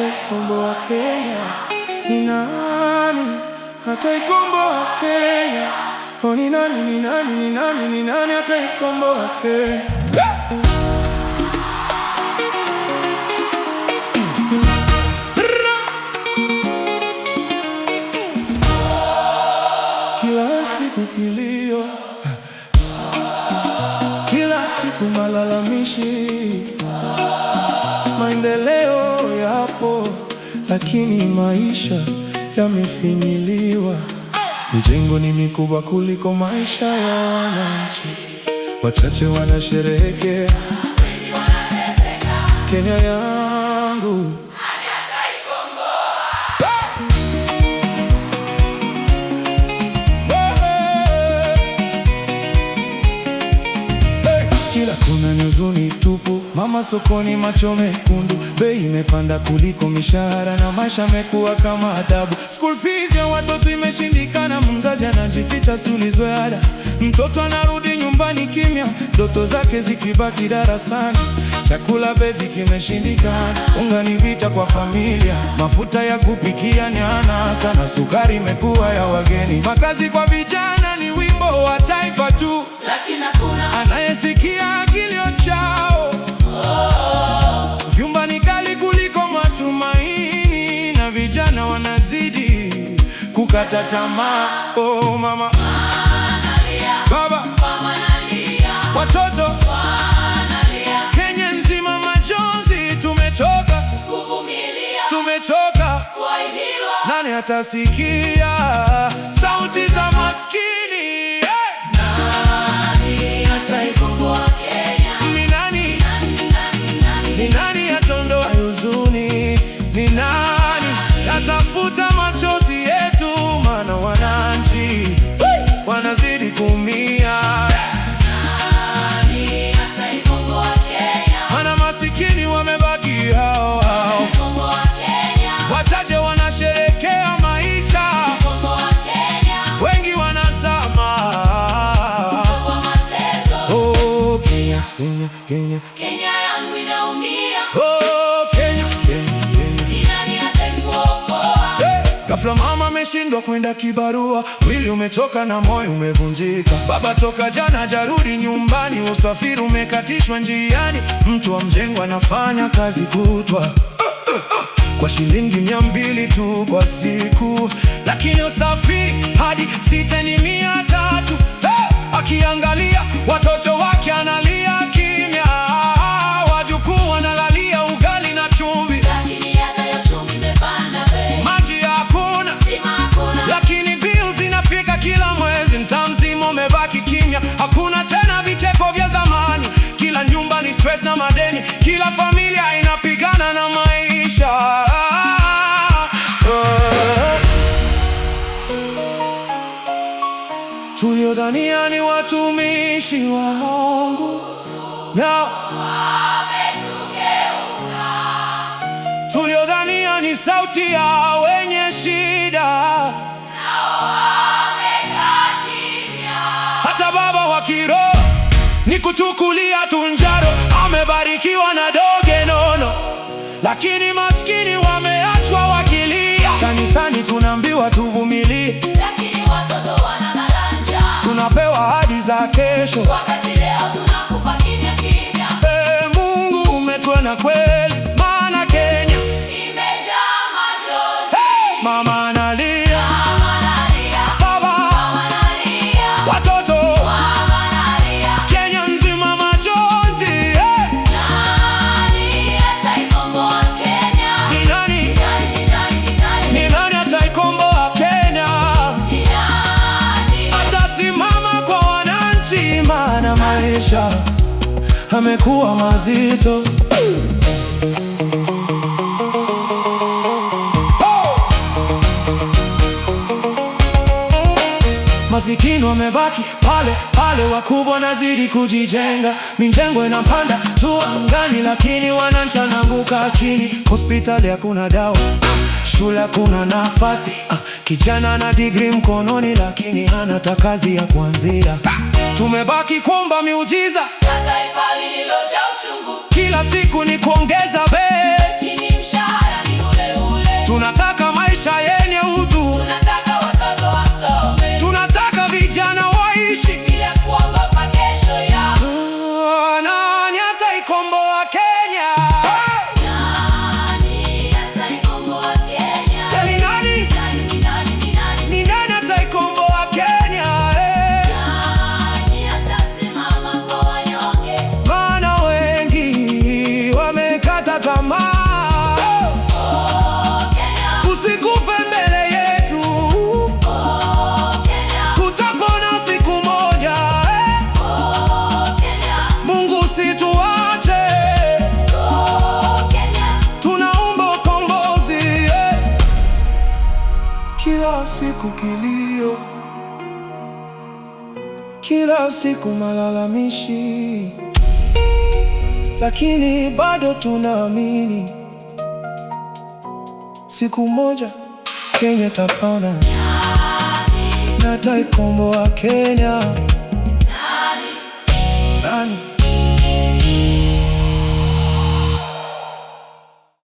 ataikomboa Kenya? Ni nani ataikomboa Kenya? Oh, ni nani, ni nani, ni nani, ni nani ataikomboa Kenya? Kila siku kilio, kila siku malalamishi. Maendeleo yapo, lakini maisha yamefinyiliwa. Mijengo ni mikubwa kuliko maisha ya wananchi. Wachache wanasherehekea, Kenya yangu. Kila kuna ni huzuni tupu, mama sokoni macho mekundu. Bei imepanda kuliko mishahara na maisha yamekuwa kama adabu. School fees ya watoto imeshindikana, mzazi anajificha sulizwe ada. Mtoto anarudi nyumbani kimya, ndoto zake zikibaki darasani. Chakula basic kimeshindikana, unga ni vita kwa familia. Mafuta ya kupikia ni anasa na sukari imekuwa ya wageni. Makazi kwa vijana ni wimbo wa taifa tu, lakini hakuna anayesikia kilio chao. Vyumba ni kali kuliko matumaini, na vijana wanazidi kukata tamaa. Oh mama, baba, watoto wanalia. Kenya nzima majonzi, tumechoka kuvumilia, tumechoka kuahidiwa. Nani atasikia sauti za maskini? Nani ataikomboa Kenya? Ni nani? Ni nani ataondoa huzuni? Ni nani atafuta machozi yetu? Maana wananchi wanazidi kuumia. Nani ataikomboa Kenya? Maana masikini wamebaki hao hao. Wachache wanasherehekea maisha, wengi wanazama. Oh Kenya, Kenya, Kenya, Kenya yangu inaumia. oh Kenya, Kenya, Kenya. Ni nani ataikuokoa? Ghafla mama ameshindwa kwenda kibarua, mwili umechoka na moyo umevunjika. Baba toka jana hajarudi nyumbani, usafiri umekatishwa njiani. Mtu wa mjengo anafanya kazi kutwa kwa shilingi 200 tu kwa siku, lakini usafiri hadi 6 ni 300. Akiangalia watoto wake analia kimya, wajukuu wanalalia ugali na chumvi. Lakini hata hiyo chumvi imepanda bei. Maji hakuna, Stima hakuna, lakini bills zinafika kila mwezi. Mtaa mzima umebaki kimya, hakuna tena vicheko vya zamani. Kila nyumba ni stress na madeni, kila familia inapigana na maisha. Tuliodhania ni watumishi wa Mungu nao wametugeuka. tuliodhania ni sauti ya wenye shida, Nao wamekaa kimya. hata baba wa kiroho ni kutukulia tunjaro. Amebarikiwa na doge nono, lakini maskini wameachwa wakilia. Kanisani tunaambiwa tuvumilie, Lakini watoto wanalala njaa, tunapewa ahadi za kesho. wakati leo tunakufa kimya kimya. Mungu umetuona kweli, maana Kenya Imejaa majonzi. mama analia, Mama analia, baba, mama analia, watoto, mama analia. Kenya nzima majonzi. Nani ataikomboa Kenya? Ni nani? Ni nani? Ni nani? Ni nani? Ni nani ataikomboa Kenya? Ni nani? Atasimama kwa wananchi, maana maisha amekuwa mazito. Masikini wamebaki pale pale, wakubwa nazidi kujijenga. Mijengo inapanda tu angani, lakini wananchi wanaanguka chini. Hospitali hakuna dawa, shule hakuna nafasi. Kijana na degree mkononi, lakini hana kazi ya kuanzia. Tumebaki kuomba miujiza, Taifa lililojaa uchungu, kila siku ni kuongeza bei. lakini mshahara ni kila siku kilio, kila siku malalamishi, lakini bado tunaamini siku moja Kenya tapona na taikomboa Kenya. Nani?